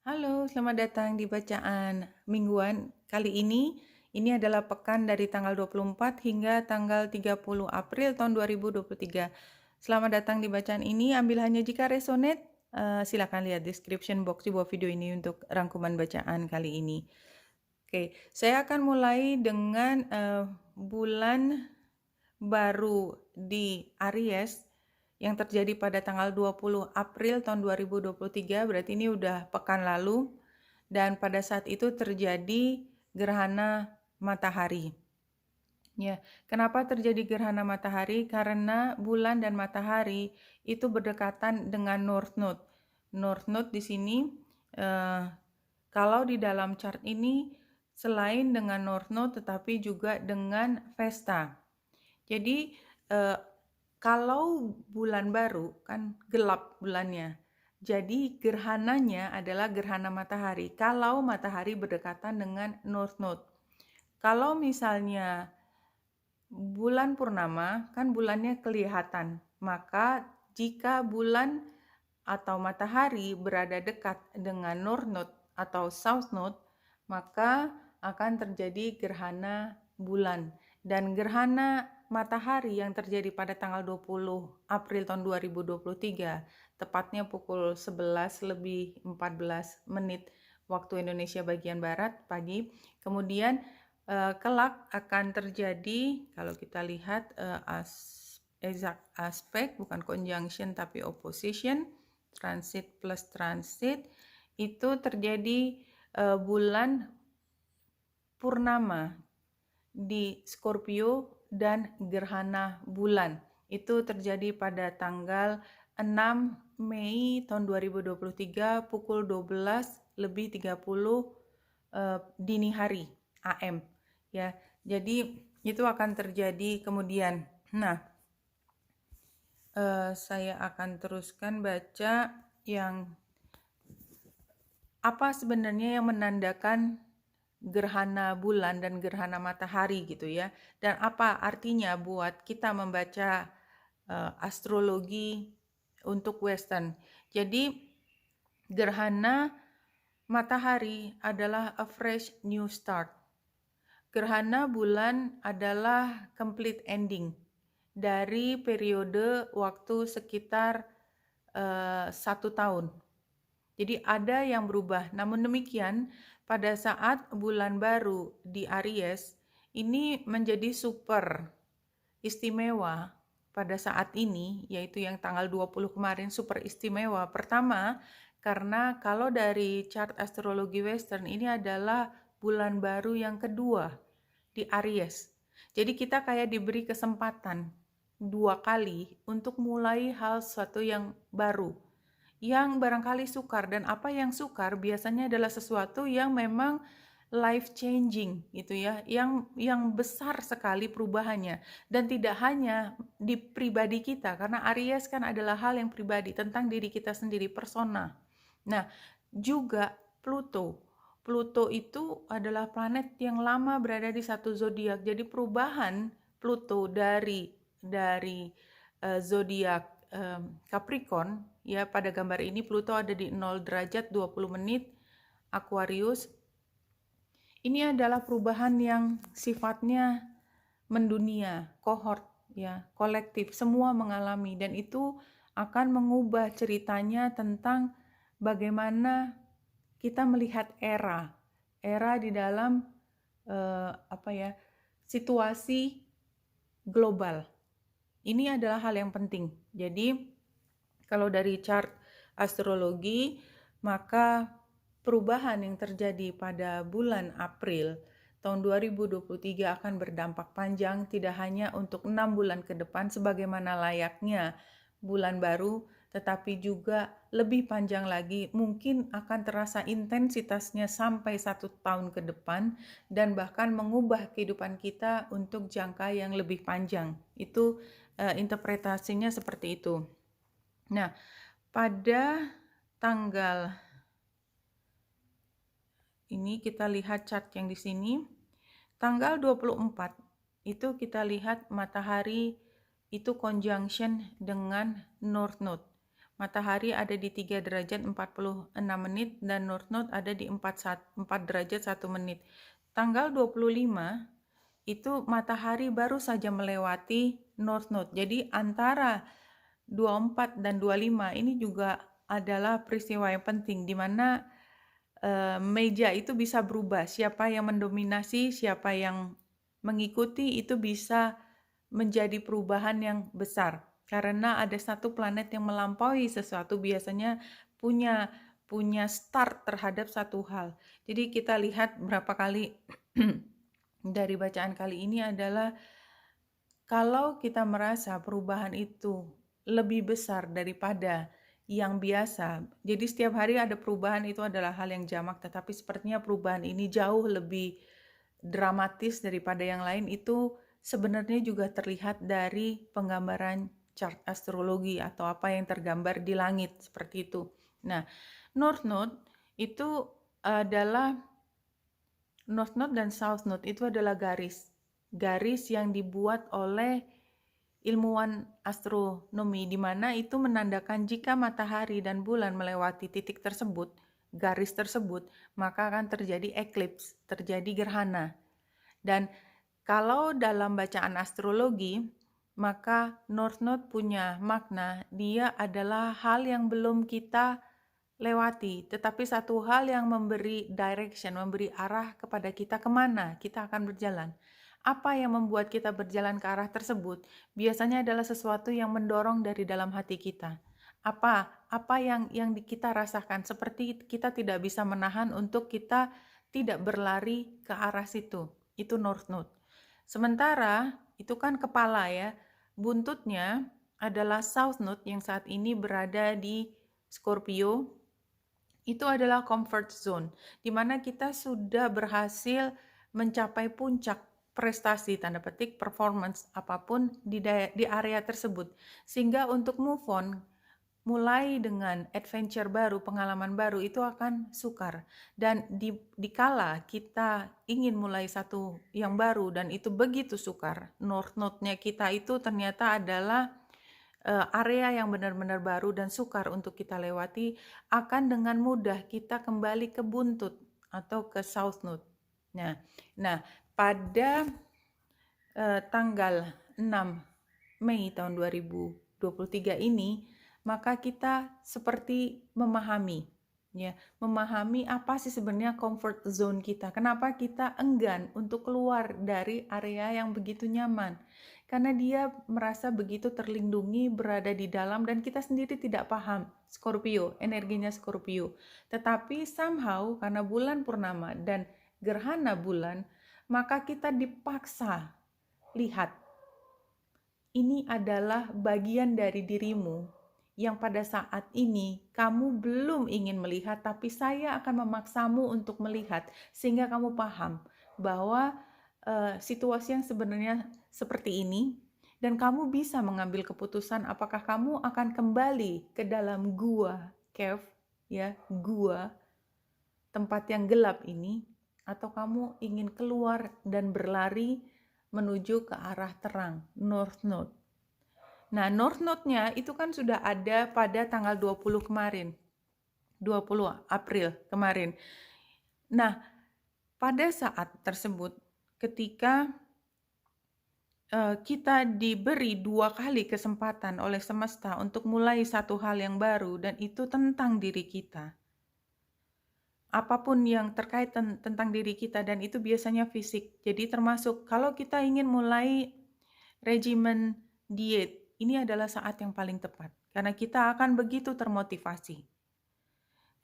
Halo, selamat datang di bacaan mingguan. Kali ini adalah pekan dari tanggal 24 hingga tanggal 30 April tahun 2023. Selamat datang di bacaan ini, ambil hanya jika resonate. Silakan lihat description box di bawah video ini untuk rangkuman bacaan kali ini. Oke, saya akan mulai dengan bulan baru di Aries yang terjadi pada tanggal 20 April tahun 2023, berarti ini udah pekan lalu, dan pada saat itu terjadi gerhana matahari. Ya, kenapa terjadi gerhana matahari? Karena bulan dan matahari itu berdekatan dengan North Node. North Node di sini, kalau di dalam chart ini, selain dengan North Node, tetapi juga dengan Vesta. Jadi, kalau bulan baru kan gelap bulannya. Jadi gerhananya adalah gerhana matahari. Kalau matahari berdekatan dengan North Node. Kalau misalnya bulan purnama kan bulannya kelihatan. Maka jika bulan atau matahari berada dekat dengan North Node atau South Node, maka akan terjadi gerhana bulan. Dan gerhana matahari yang terjadi pada tanggal 20 April tahun 2023, tepatnya pukul 11 lebih 14 menit waktu Indonesia bagian Barat pagi. Kemudian kelak akan terjadi, kalau kita lihat exact aspek, bukan conjunction tapi opposition, transit plus transit, itu terjadi bulan purnama di Scorpio dan gerhana bulan. Itu terjadi pada tanggal 6 Mei tahun 2023 pukul 12 lebih 30 dini hari AM. Ya, jadi itu akan terjadi kemudian. Nah, saya akan teruskan baca yang apa sebenarnya yang menandakan gerhana bulan dan gerhana matahari gitu ya. Dan apa artinya buat kita membaca astrologi untuk Western. Jadi gerhana matahari adalah a fresh new start. Gerhana bulan adalah complete ending dari periode waktu sekitar 1 tahun. Jadi ada yang berubah. Namun demikian, pada saat bulan baru di Aries, ini menjadi super istimewa pada saat ini, yaitu yang tanggal 20 kemarin super istimewa. Pertama, karena kalau dari chart astrologi Western, ini adalah bulan baru yang kedua di Aries. Jadi kita kayak diberi kesempatan 2 kali untuk mulai hal sesuatu yang baru, yang barangkali sukar. Dan apa yang sukar biasanya adalah sesuatu yang memang life changing gitu ya, yang besar sekali perubahannya, dan tidak hanya di pribadi kita, karena Aries kan adalah hal yang pribadi tentang diri kita sendiri, persona. Nah, juga Pluto itu adalah planet yang lama berada di satu zodiak. Jadi perubahan Pluto dari zodiak Capricorn, ya, pada gambar ini Pluto ada di 0 derajat 20 menit Aquarius. Ini adalah perubahan yang sifatnya mendunia, kohort, ya, kolektif, semua mengalami, dan itu akan mengubah ceritanya tentang bagaimana kita melihat era di dalam situasi global. Ini adalah hal yang penting. Jadi kalau dari chart astrologi, maka perubahan yang terjadi pada bulan April tahun 2023 akan berdampak panjang, tidak hanya untuk 6 bulan ke depan sebagaimana layaknya bulan baru, tetapi juga lebih panjang lagi, mungkin akan terasa intensitasnya sampai 1 tahun ke depan, dan bahkan mengubah kehidupan kita untuk jangka yang lebih panjang. Itu interpretasinya seperti itu. Nah, pada tanggal ini kita lihat chart yang di sini, tanggal 24 itu kita lihat matahari itu conjunction dengan North Node. Matahari ada di 3 derajat 46 menit dan North Node ada di 4 derajat 1 menit. Tanggal 25 itu matahari baru saja melewati North Node. Jadi antara 24 dan 25 ini juga adalah peristiwa yang penting di mana meja itu bisa berubah. Siapa yang mendominasi, siapa yang mengikuti itu bisa menjadi perubahan yang besar. Karena ada satu planet yang melampaui sesuatu biasanya punya start terhadap satu hal. Jadi kita lihat berapa kali dari bacaan kali ini adalah kalau kita merasa perubahan itu lebih besar daripada yang biasa, jadi setiap hari ada perubahan itu adalah hal yang jamak, tetapi sepertinya perubahan ini jauh lebih dramatis daripada yang lain, itu sebenarnya juga terlihat dari penggambaran chart astrologi atau apa yang tergambar di langit seperti itu. Nah, North Node itu adalah North Node dan South Node itu adalah garis yang dibuat oleh ilmuwan astronomi, di mana itu menandakan jika matahari dan bulan melewati titik tersebut, garis tersebut, maka akan terjadi eclipse, terjadi gerhana. Dan kalau dalam bacaan astrologi, maka North Node punya makna, dia adalah hal yang belum kita lewati, tetapi satu hal yang memberi direction, memberi arah kepada kita kemana kita akan berjalan. Apa yang membuat kita berjalan ke arah tersebut biasanya adalah sesuatu yang mendorong dari dalam hati kita. Apa yang kita rasakan, seperti kita tidak bisa menahan untuk kita tidak berlari ke arah situ. Itu North Node. Sementara itu kan kepala ya, buntutnya adalah South Node yang saat ini berada di Scorpio. Itu adalah comfort zone, di mana kita sudah berhasil mencapai puncak prestasi, tanda petik performance apapun di area tersebut. Sehingga untuk move on, mulai dengan adventure baru, pengalaman baru itu akan sukar. Dan dikala kita ingin mulai satu yang baru dan itu begitu sukar, North Node-nya kita itu ternyata adalah area yang benar-benar baru dan sukar untuk kita lewati, akan dengan mudah kita kembali ke buntut atau ke South Node. Nah, pada tanggal 6 Mei tahun 2023 ini, maka kita seperti memahami apa sih sebenarnya comfort zone kita. Kenapa kita enggan untuk keluar dari area yang begitu nyaman? Karena dia merasa begitu terlindungi berada di dalam dan kita sendiri tidak paham Scorpio, energinya Scorpio. Tetapi somehow karena bulan purnama dan gerhana bulan, maka kita dipaksa lihat. Ini adalah bagian dari dirimu yang pada saat ini kamu belum ingin melihat, tapi saya akan memaksamu untuk melihat sehingga kamu paham bahwa situasi yang sebenarnya seperti ini, dan kamu bisa mengambil keputusan apakah kamu akan kembali ke dalam gua, cave, gua, tempat yang gelap ini, atau kamu ingin keluar dan berlari menuju ke arah terang, North Node. Nah, North Node-nya itu kan sudah ada pada tanggal 20 kemarin, 20 April kemarin. Nah, pada saat tersebut, ketika kita diberi 2 kali kesempatan oleh semesta untuk mulai satu hal yang baru, dan itu tentang diri kita. Apapun yang terkait tentang diri kita, dan itu biasanya fisik. Jadi termasuk kalau kita ingin mulai regimen diet, ini adalah saat yang paling tepat. Karena kita akan begitu termotivasi.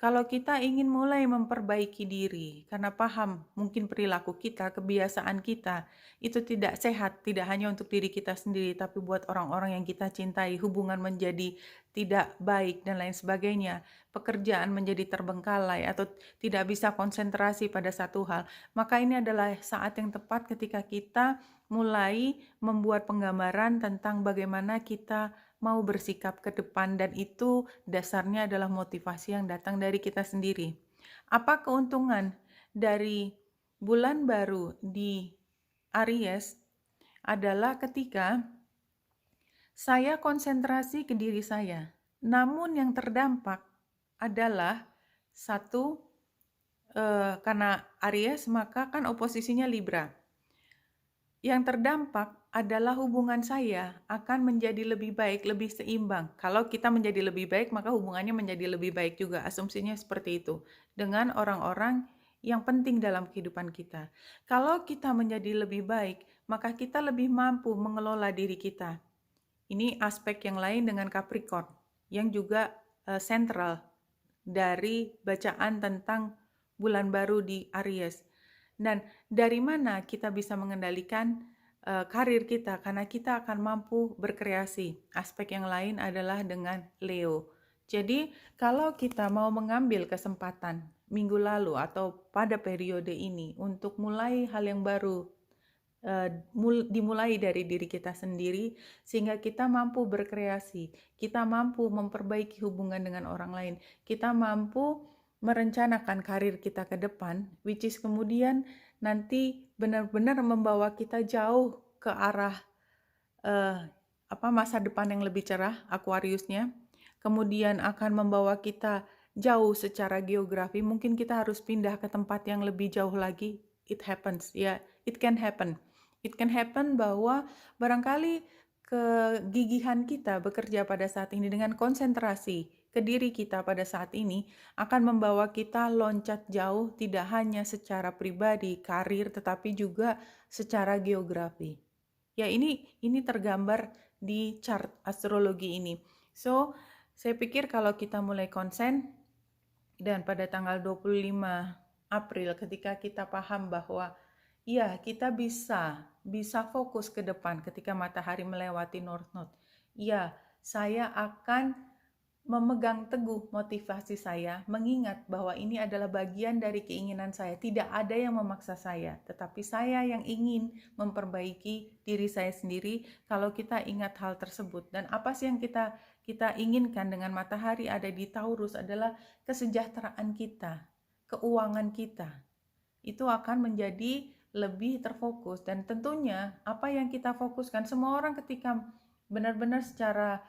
Kalau kita ingin mulai memperbaiki diri, karena paham mungkin perilaku kita, kebiasaan kita, itu tidak sehat, tidak hanya untuk diri kita sendiri, tapi buat orang-orang yang kita cintai, hubungan menjadi tidak baik dan lain sebagainya, pekerjaan menjadi terbengkalai atau tidak bisa konsentrasi pada satu hal, maka ini adalah saat yang tepat ketika kita mulai membuat penggambaran tentang bagaimana kita mau bersikap ke depan, dan itu dasarnya adalah motivasi yang datang dari kita sendiri. Apa keuntungan dari bulan baru di Aries adalah ketika saya konsentrasi ke diri saya. Namun yang terdampak adalah satu, karena Aries maka kan oposisinya Libra. Yang terdampak adalah hubungan saya akan menjadi lebih baik, lebih seimbang. Kalau kita menjadi lebih baik, maka hubungannya menjadi lebih baik juga. Asumsinya seperti itu. Dengan orang-orang yang penting dalam kehidupan kita. Kalau kita menjadi lebih baik, maka kita lebih mampu mengelola diri kita. Ini aspek yang lain dengan Capricorn, yang juga sentral dari bacaan tentang bulan baru di Aries. Dan dari mana kita bisa mengendalikan karir kita? Karena kita akan mampu berkreasi. Aspek yang lain adalah dengan Leo. Jadi kalau kita mau mengambil kesempatan minggu lalu atau pada periode ini untuk mulai hal yang baru, dimulai dari diri kita sendiri sehingga kita mampu berkreasi, kita mampu memperbaiki hubungan dengan orang lain, kita mampu merencanakan karir kita ke depan, which is kemudian nanti benar-benar membawa kita jauh ke arah masa depan yang lebih cerah, Aquariusnya, kemudian akan membawa kita jauh secara geografi, mungkin kita harus pindah ke tempat yang lebih jauh lagi. It happens, ya, it can happen. It can happen bahwa barangkali kegigihan kita bekerja pada saat ini dengan konsentrasi ke diri kita pada saat ini akan membawa kita loncat jauh tidak hanya secara pribadi, karir, tetapi juga secara geografi. Ya, ini tergambar di chart astrologi ini. So, saya pikir kalau kita mulai konsen dan pada tanggal 25 April ketika kita paham bahwa ya, kita bisa fokus ke depan ketika matahari melewati North Node. Ya, saya akan memegang teguh motivasi saya, mengingat bahwa ini adalah bagian dari keinginan saya. Tidak ada yang memaksa saya, tetapi saya yang ingin memperbaiki diri saya sendiri kalau kita ingat hal tersebut. Dan apa sih yang kita inginkan dengan matahari ada di Taurus adalah kesejahteraan kita, keuangan kita. Itu akan menjadi lebih terfokus, dan tentunya apa yang kita fokuskan, semua orang ketika benar-benar secara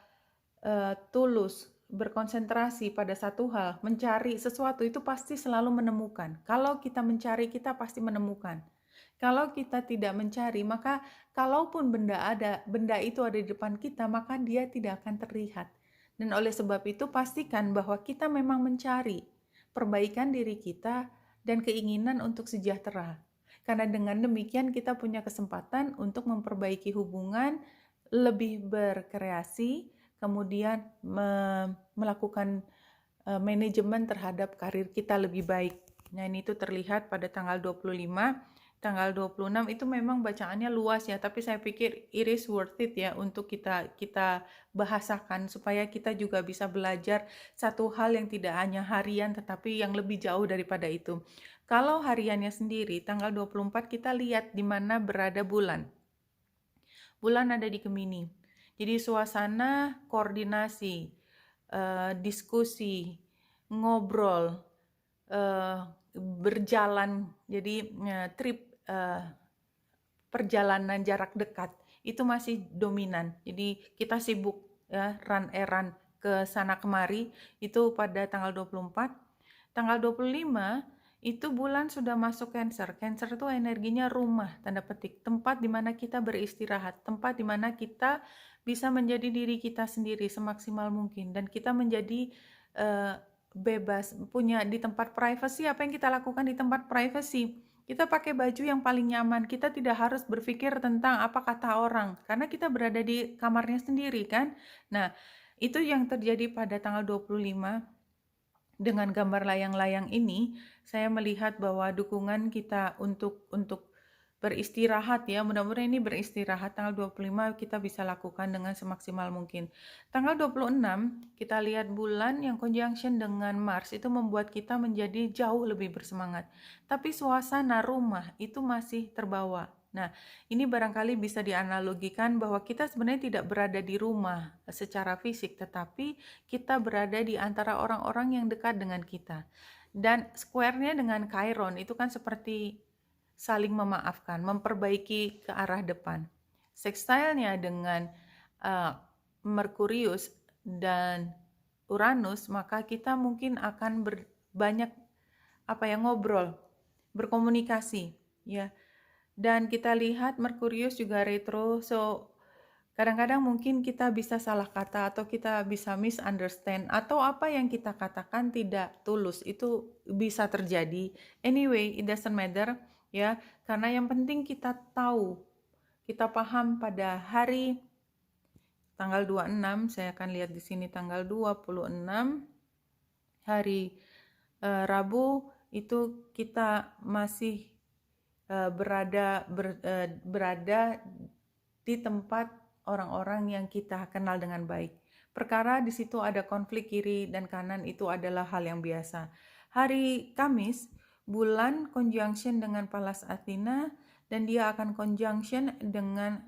tulus berkonsentrasi pada satu hal, mencari sesuatu, itu pasti selalu menemukan. Kalau kita mencari, kita pasti menemukan. Kalau kita tidak mencari, maka kalaupun benda itu ada di depan kita, maka dia tidak akan terlihat. Dan oleh sebab itu pastikan bahwa kita memang mencari perbaikan diri kita dan keinginan untuk sejahtera. Karena dengan demikian kita punya kesempatan untuk memperbaiki hubungan, lebih berkreasi, kemudian melakukan manajemen terhadap karir kita lebih baik. Nah, ini tuh terlihat pada tanggal 25, tanggal 26 itu memang bacaannya luas ya, tapi saya pikir it is worth it ya untuk kita bahasakan supaya kita juga bisa belajar satu hal yang tidak hanya harian tetapi yang lebih jauh daripada itu. Kalau hariannya sendiri, tanggal 24 kita lihat di mana berada bulan. Bulan ada di Gemini. Jadi suasana koordinasi, diskusi, ngobrol, berjalan, jadi trip, perjalanan jarak dekat itu masih dominan. Jadi kita sibuk ya, run errand ke sana kemari itu pada tanggal 24. Tanggal 25 itu bulan sudah masuk Cancer. Cancer itu energinya rumah, tanda petik, tempat di mana kita beristirahat, tempat di mana kita bisa menjadi diri kita sendiri semaksimal mungkin, dan kita menjadi bebas, punya di tempat privacy. Apa yang kita lakukan di tempat privacy? Kita pakai baju yang paling nyaman, kita tidak harus berpikir tentang apa kata orang, karena kita berada di kamarnya sendiri kan. Nah, itu yang terjadi pada tanggal 25. Dengan gambar layang-layang ini, saya melihat bahwa dukungan kita untuk beristirahat ya, mudah-mudahan ini beristirahat tanggal 25 kita bisa lakukan dengan semaksimal mungkin. Tanggal 26 kita lihat bulan yang conjunction dengan Mars itu membuat kita menjadi jauh lebih bersemangat. Tapi suasana rumah itu masih terbawa. Nah, ini barangkali bisa dianalogikan bahwa kita sebenarnya tidak berada di rumah secara fisik, tetapi kita berada di antara orang-orang yang dekat dengan kita. Dan square-nya dengan Chiron itu kan seperti saling memaafkan, memperbaiki ke arah depan. Sextile-nya dengan Merkurius dan Uranus, maka kita mungkin akan banyak ngobrol, berkomunikasi, ya. Dan kita lihat Merkurius juga retro, so kadang-kadang mungkin kita bisa salah kata atau kita bisa misunderstand atau apa yang kita katakan tidak tulus, itu bisa terjadi. Anyway, it doesn't matter, ya, karena yang penting kita tahu, kita paham pada hari tanggal 26, saya akan lihat di sini tanggal 26 hari Rabu itu kita masih berada di tempat orang-orang yang kita kenal dengan baik. Perkara di situ ada konflik kiri dan kanan, itu adalah hal yang biasa. Hari Kamis, bulan conjunction dengan Pallas Athena dan dia akan conjunction dengan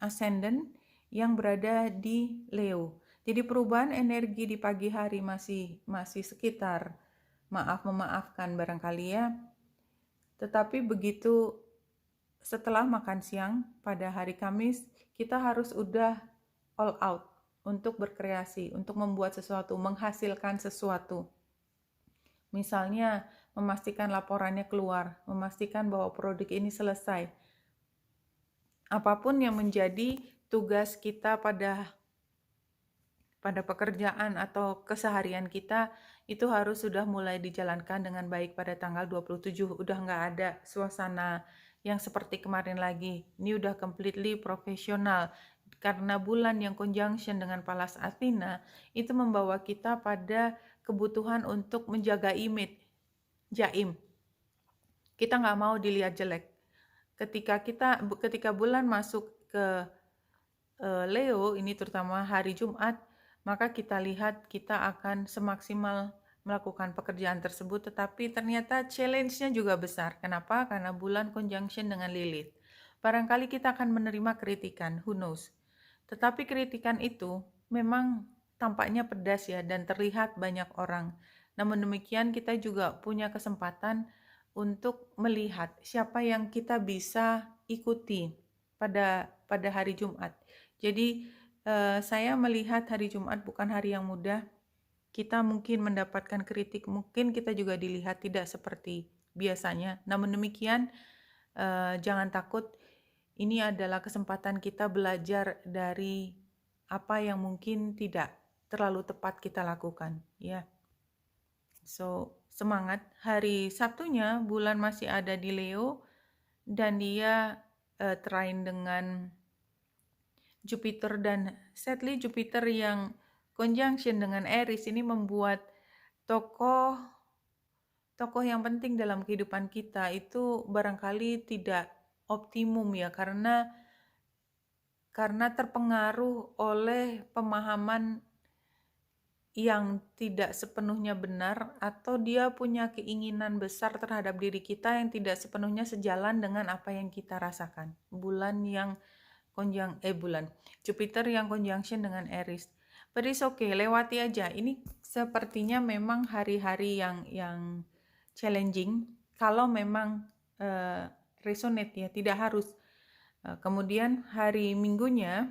ascendant yang berada di Leo. Jadi perubahan energi di pagi hari masih sekitar memaafkan barangkali ya. Tetapi begitu setelah makan siang pada hari Kamis, kita harus udah all out untuk berkreasi, untuk membuat sesuatu, menghasilkan sesuatu. Misalnya memastikan laporannya keluar, memastikan bahwa produk ini selesai. Apapun yang menjadi tugas kita pada pekerjaan atau keseharian kita, itu harus sudah mulai dijalankan dengan baik pada tanggal 27. Udah nggak ada suasana yang seperti kemarin lagi. Ini udah completely profesional. Karena bulan yang conjunction dengan Pallas Athena itu membawa kita pada kebutuhan untuk menjaga image, jaim. Kita nggak mau dilihat jelek. Ketika bulan masuk ke Leo, ini terutama hari Jumat, maka kita lihat kita akan semaksimal melakukan pekerjaan tersebut, tetapi ternyata challenge-nya juga besar. Kenapa? Karena bulan conjunction dengan Lilith. Barangkali kita akan menerima kritikan, who knows. Tetapi kritikan itu memang tampaknya pedas ya, dan terlihat banyak orang. Namun demikian kita juga punya kesempatan untuk melihat siapa yang kita bisa ikuti pada hari Jumat. Jadi saya melihat hari Jumat bukan hari yang mudah. Kita mungkin mendapatkan kritik, mungkin kita juga dilihat tidak seperti biasanya. Namun demikian, jangan takut. Ini adalah kesempatan kita belajar dari apa yang mungkin tidak terlalu tepat kita lakukan, ya. So, semangat. Hari Sabtunya bulan masih ada di Leo dan dia trine dengan Jupiter, dan sadly Jupiter yang conjunction dengan Aries ini membuat tokoh yang penting dalam kehidupan kita itu barangkali tidak optimum ya, karena terpengaruh oleh pemahaman yang tidak sepenuhnya benar, atau dia punya keinginan besar terhadap diri kita yang tidak sepenuhnya sejalan dengan apa yang kita rasakan. Jupiter yang conjunction dengan Aries. But it's okay, lewati aja. Ini sepertinya memang hari-hari yang challenging. Kalau memang resonate ya, tidak harus. Kemudian hari Minggunya,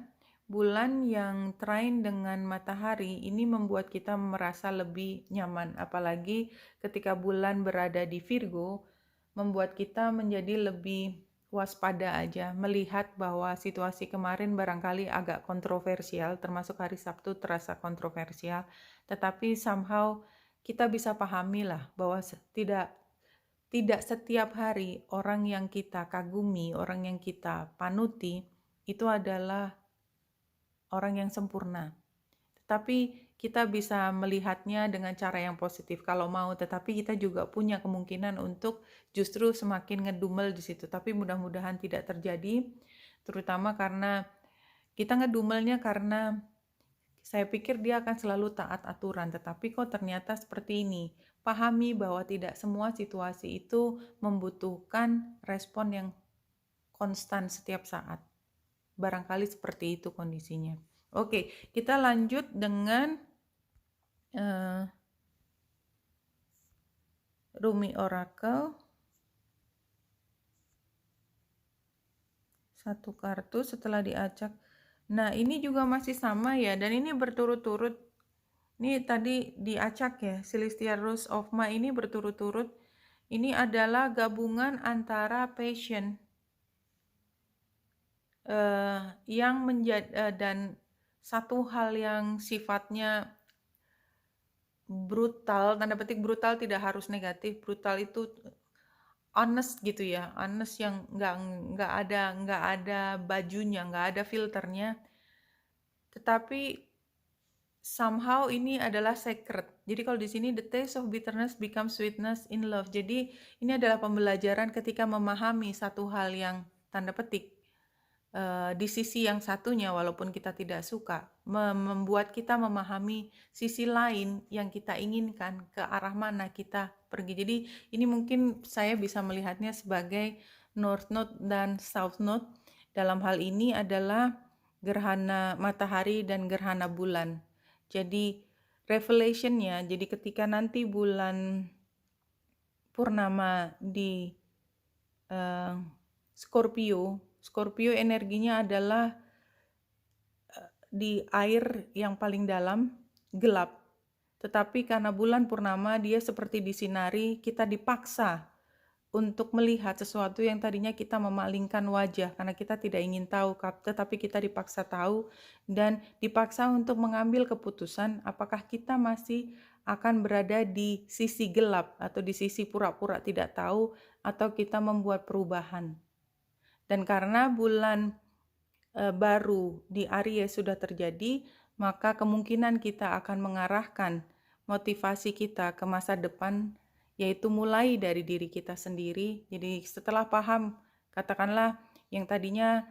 bulan yang trine dengan matahari ini membuat kita merasa lebih nyaman. Apalagi ketika bulan berada di Virgo, membuat kita menjadi lebih waspada aja, melihat bahwa situasi kemarin barangkali agak kontroversial, termasuk hari Sabtu terasa kontroversial, tetapi somehow kita bisa pahami lah bahwa tidak setiap hari orang yang kita kagumi, orang yang kita panuti itu adalah orang yang sempurna. Tetapi kita bisa melihatnya dengan cara yang positif kalau mau, tetapi kita juga punya kemungkinan untuk justru semakin ngedumel di situ. Tapi mudah-mudahan tidak terjadi, terutama karena kita ngedumelnya karena saya pikir dia akan selalu taat aturan, tetapi kok ternyata seperti ini. Pahami bahwa tidak semua situasi itu membutuhkan respon yang konstan setiap saat. Barangkali seperti itu kondisinya. Oke, kita lanjut dengan Rumi Oracle. Satu kartu setelah diacak. Nah, ini juga masih sama ya, dan ini berturut-turut Ini tadi diacak ya, Celestial Rose of Ma ini berturut-turut. Ini adalah gabungan antara passion yang menjadi dan satu hal yang sifatnya brutal, tanda petik brutal tidak harus negatif, brutal itu honest gitu ya, honest yang nggak ada bajunya, nggak ada filternya, tetapi somehow ini adalah sacred. Jadi kalau di sini the taste of bitterness becomes sweetness in love. Jadi ini adalah pembelajaran ketika memahami satu hal yang tanda petik di sisi yang satunya walaupun kita tidak suka, membuat kita memahami sisi lain yang kita inginkan, ke arah mana kita pergi. Jadi ini mungkin saya bisa melihatnya sebagai North Node dan South Node. Dalam hal ini adalah gerhana matahari dan gerhana bulan. Jadi revelationnya, jadi ketika nanti bulan purnama di Scorpio energinya adalah di air yang paling dalam, gelap. Tetapi karena bulan purnama dia seperti disinari, kita dipaksa untuk melihat sesuatu yang tadinya kita memalingkan wajah karena kita tidak ingin tahu, tetapi kita dipaksa tahu dan dipaksa untuk mengambil keputusan apakah kita masih akan berada di sisi gelap atau di sisi pura-pura tidak tahu atau kita membuat perubahan. Dan karena bulan baru di Aries sudah terjadi, maka kemungkinan kita akan mengarahkan motivasi kita ke masa depan, yaitu mulai dari diri kita sendiri. Jadi setelah paham, katakanlah yang tadinya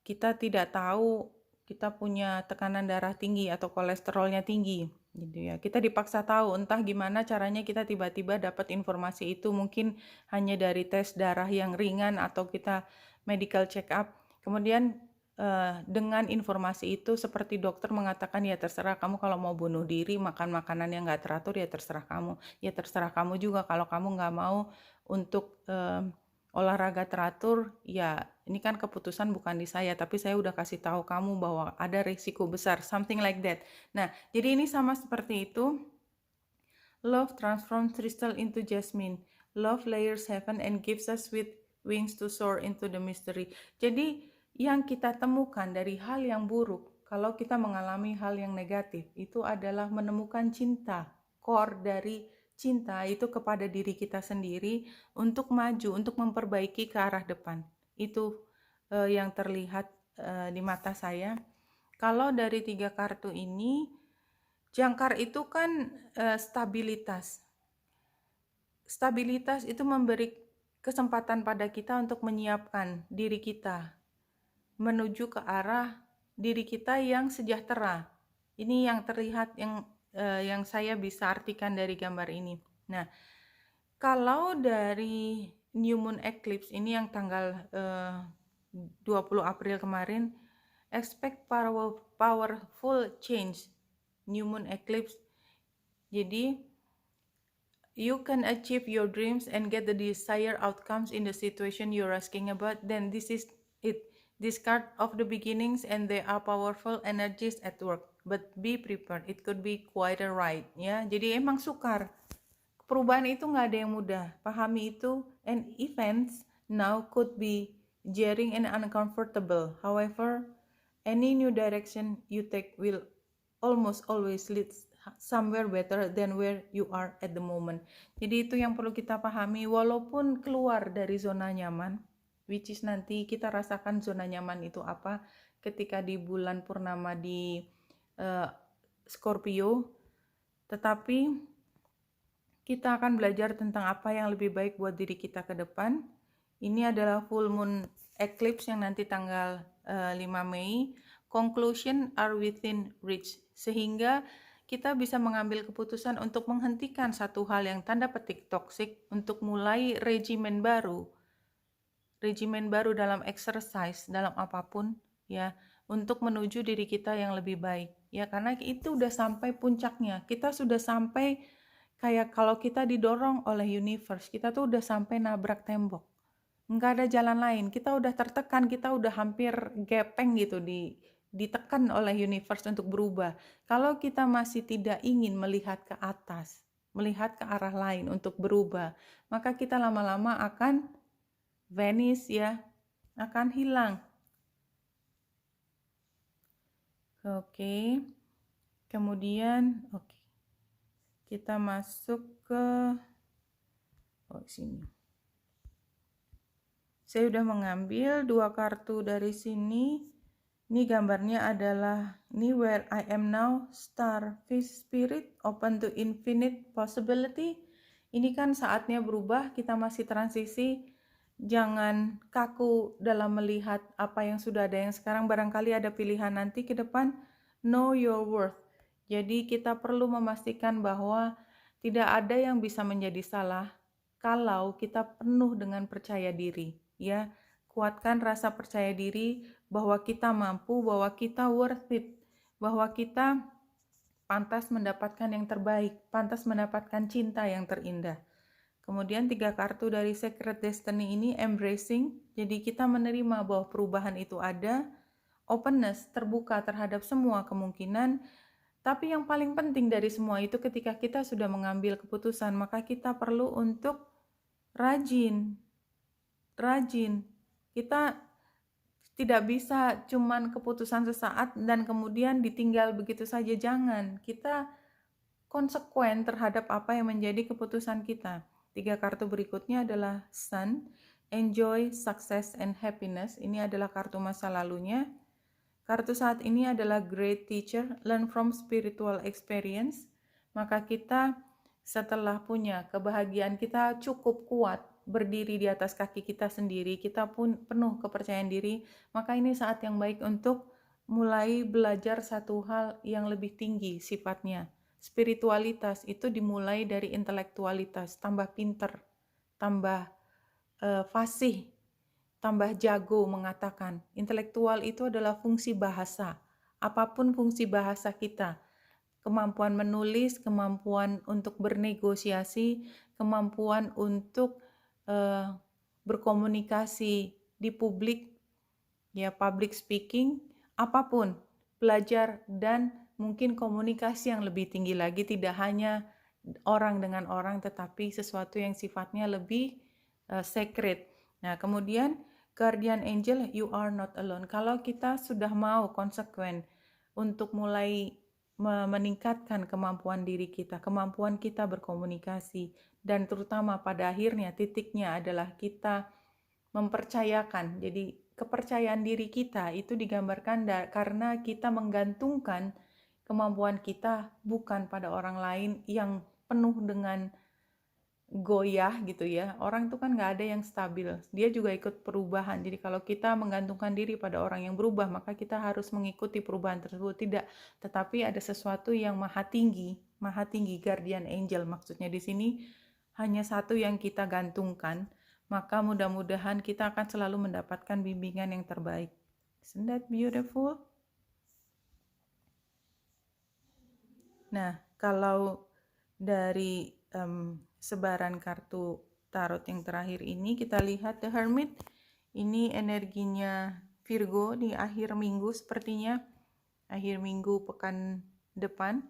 kita tidak tahu kita punya tekanan darah tinggi atau kolesterolnya tinggi, gitu ya. Kita dipaksa tahu, entah gimana caranya kita tiba-tiba dapat informasi itu, mungkin hanya dari tes darah yang ringan atau kita medical check up. Kemudian dengan informasi itu seperti dokter mengatakan ya terserah kamu kalau mau bunuh diri makan makanan yang nggak teratur ya terserah kamu juga kalau kamu nggak mau untuk olahraga teratur ya ini kan keputusan bukan di saya tapi saya udah kasih tahu kamu bahwa ada risiko besar, something like that. Nah jadi ini sama seperti itu. Love transforms crystal into jasmine. Love layers heaven and gives us with wings to soar into the mystery. Jadi yang kita temukan dari hal yang buruk, kalau kita mengalami hal yang negatif, itu adalah menemukan cinta. Core dari cinta itu kepada diri kita sendiri untuk maju, untuk memperbaiki ke arah depan. Itu yang terlihat di mata saya. Kalau dari 3 kartu ini, jangkar itu kan stabilitas. Stabilitas itu memberi kesempatan pada kita untuk menyiapkan diri kita menuju ke arah diri kita yang sejahtera. Ini yang terlihat yang saya bisa artikan dari gambar ini. Nah, kalau dari New Moon Eclipse ini yang tanggal 20 April kemarin, expect powerful change. New Moon Eclipse. Jadi, you can achieve your dreams and get the desired outcomes in the situation you're asking about. Then this is it. This card of the beginnings and they are powerful energies at work. But be prepared. It could be quite a ride. Ya, jadi emang sukar. Perubahan itu nggak ada yang mudah. Pahami itu. And events now could be jarring and uncomfortable. However, any new direction you take will almost always lead somewhere better than where you are at the moment. Jadi itu yang perlu kita pahami walaupun keluar dari zona nyaman, which is nanti kita rasakan zona nyaman itu apa ketika di bulan purnama di Scorpio, tetapi kita akan belajar tentang apa yang lebih baik buat diri kita ke depan. Ini adalah full moon eclipse yang nanti tanggal 5 Mei. Conclusion are within reach, sehingga kita bisa mengambil keputusan untuk menghentikan satu hal yang tanda petik toksik untuk mulai regimen baru dalam exercise, dalam apapun ya, untuk menuju diri kita yang lebih baik ya, karena itu udah sampai puncaknya. Kita sudah sampai kayak kalau kita didorong oleh universe, kita tuh udah sampai nabrak tembok. Nggak ada jalan lain, kita udah tertekan, kita udah hampir gepeng gitu di ditekan oleh universe untuk berubah. Kalau kita masih tidak ingin melihat ke atas, melihat ke arah lain untuk berubah, maka kita lama-lama akan vanish ya, akan hilang. Oke. Kemudian kita masuk ke sini. Saya sudah mengambil 2 kartu dari sini. Ini gambarnya adalah ini where I am now, star, fish spirit, open to infinite possibility. Ini kan saatnya berubah, kita masih transisi. Jangan kaku dalam melihat apa yang sudah ada yang sekarang, barangkali ada pilihan nanti ke depan. Know your worth. Jadi kita perlu memastikan bahwa tidak ada yang bisa menjadi salah kalau kita penuh dengan percaya diri, ya. Kuatkan rasa percaya diri bahwa kita mampu, bahwa kita worth it, bahwa kita pantas mendapatkan yang terbaik, pantas mendapatkan cinta yang terindah. Kemudian 3 kartu dari Sacred Destiny ini embracing, jadi kita menerima bahwa perubahan itu ada, openness, terbuka terhadap semua kemungkinan, tapi yang paling penting dari semua itu ketika kita sudah mengambil keputusan, maka kita perlu untuk rajin. Kita tidak bisa cuman keputusan sesaat dan kemudian ditinggal begitu saja, jangan. Kita konsekuen terhadap apa yang menjadi keputusan kita. 3 kartu berikutnya adalah Sun, Enjoy, Success, and Happiness. Ini adalah kartu masa lalunya. Kartu saat ini adalah Great Teacher, Learn from Spiritual Experience. Maka kita setelah punya kebahagiaan, kita cukup kuat berdiri di atas kaki kita sendiri, kita pun penuh kepercayaan diri, maka ini saat yang baik untuk mulai belajar satu hal yang lebih tinggi sifatnya. Spiritualitas itu dimulai dari intelektualitas, tambah pinter, tambah fasih, tambah jago mengatakan. Intelektual itu adalah fungsi bahasa, apapun fungsi bahasa kita, kemampuan menulis, kemampuan untuk bernegosiasi, kemampuan untuk berkomunikasi di publik, ya public speaking, apapun, belajar dan mungkin komunikasi yang lebih tinggi lagi, tidak hanya orang dengan orang, tetapi sesuatu yang sifatnya lebih sacred. Nah, kemudian Guardian Angel, you are not alone. Kalau kita sudah mau konsekuen untuk mulai meningkatkan kemampuan diri kita, kemampuan kita berkomunikasi, dan terutama pada akhirnya titiknya adalah kita mempercayakan. Jadi kepercayaan diri kita itu digambarkan karena kita menggantungkan kemampuan kita bukan pada orang lain yang penuh dengan goyah gitu ya. Orang itu kan nggak ada yang stabil, dia juga ikut perubahan. Jadi kalau kita menggantungkan diri pada orang yang berubah, maka kita harus mengikuti perubahan tersebut. Tidak, tetapi ada sesuatu yang maha tinggi, guardian angel maksudnya di sini, hanya satu yang kita gantungkan. Maka mudah-mudahan kita akan selalu mendapatkan bimbingan yang terbaik. Isn't that beautiful? Nah, kalau dari sebaran kartu tarot yang terakhir ini, kita lihat The Hermit. Ini energinya Virgo di akhir minggu sepertinya, akhir minggu pekan depan.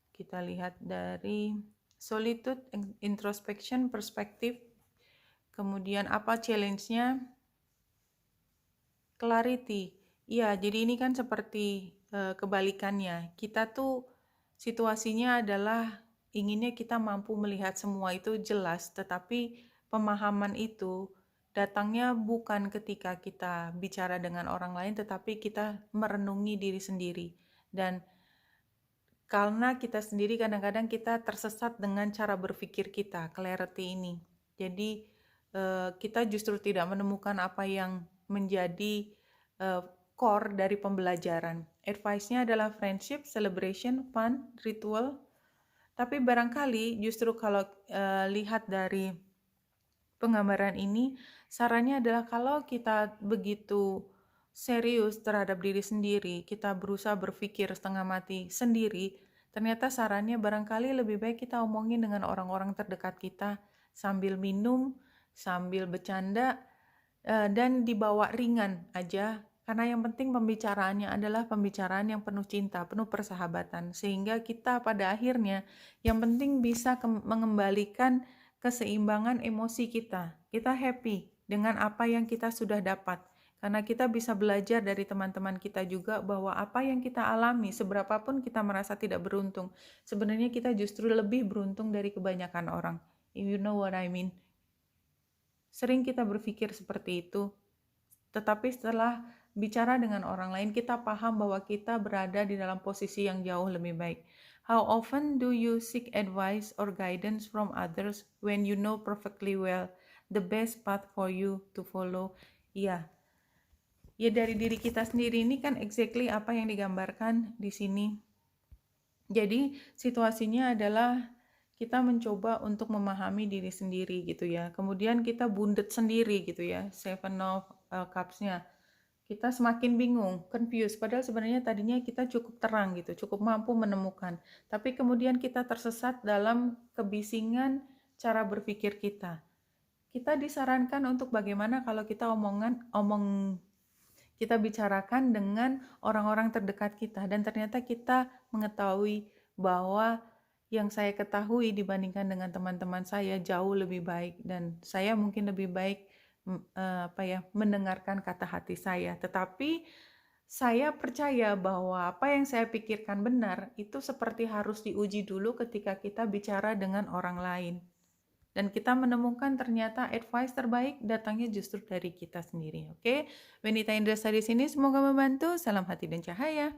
Kita lihat dari solitude, introspection, perspektif. Kemudian apa challenge-nya? Clarity. Iya, jadi ini kan seperti kebalikannya. Kita tuh situasinya adalah inginnya kita mampu melihat semua itu jelas, tetapi pemahaman itu datangnya bukan ketika kita bicara dengan orang lain, tetapi kita merenungi diri sendiri. Dan karena kita sendiri kadang-kadang kita tersesat dengan cara berpikir kita, clarity ini. Jadi kita justru tidak menemukan apa yang menjadi core dari pembelajaran. Advice-nya adalah friendship, celebration, fun, ritual. Tapi barangkali justru kalau lihat dari penggambaran ini, sarannya adalah kalau kita begitu serius terhadap diri sendiri, kita berusaha berpikir setengah mati sendiri, ternyata sarannya barangkali lebih baik kita omongin dengan orang-orang terdekat kita sambil minum, sambil bercanda, dan dibawa ringan aja, Karena yang penting pembicaraannya adalah pembicaraan yang penuh cinta, penuh persahabatan. Sehingga kita pada akhirnya yang penting bisa mengembalikan keseimbangan emosi kita. Kita happy dengan apa yang kita sudah dapat. Karena kita bisa belajar dari teman-teman kita juga bahwa apa yang kita alami, seberapapun kita merasa tidak beruntung, sebenarnya kita justru lebih beruntung dari kebanyakan orang. If you know what I mean. Sering kita berpikir seperti itu, tetapi setelah bicara dengan orang lain, kita paham bahwa kita berada di dalam posisi yang jauh lebih baik. How often do you seek advice or guidance from others when you know perfectly well the best path for you to follow? Ya, ya dari diri kita sendiri ini kan exactly apa yang digambarkan di sini. Jadi situasinya adalah kita mencoba untuk memahami diri sendiri gitu ya. Kemudian kita bundet sendiri gitu ya. Seven of Cups-nya. Kita semakin bingung, confused. Padahal sebenarnya tadinya kita cukup terang gitu, cukup mampu menemukan. Tapi kemudian kita tersesat dalam kebisingan cara berpikir kita. Kita disarankan untuk bagaimana kalau kita kita bicarakan dengan orang-orang terdekat kita, dan ternyata kita mengetahui bahwa yang saya ketahui dibandingkan dengan teman-teman saya jauh lebih baik, dan saya mungkin lebih baik mendengarkan kata hati saya. Tetapi saya percaya bahwa apa yang saya pikirkan benar itu seperti harus diuji dulu ketika kita bicara dengan orang lain. Dan kita menemukan ternyata advice terbaik datangnya justru dari kita sendiri. Oke, Wenita Indra di sini, semoga membantu. Salam hati dan cahaya.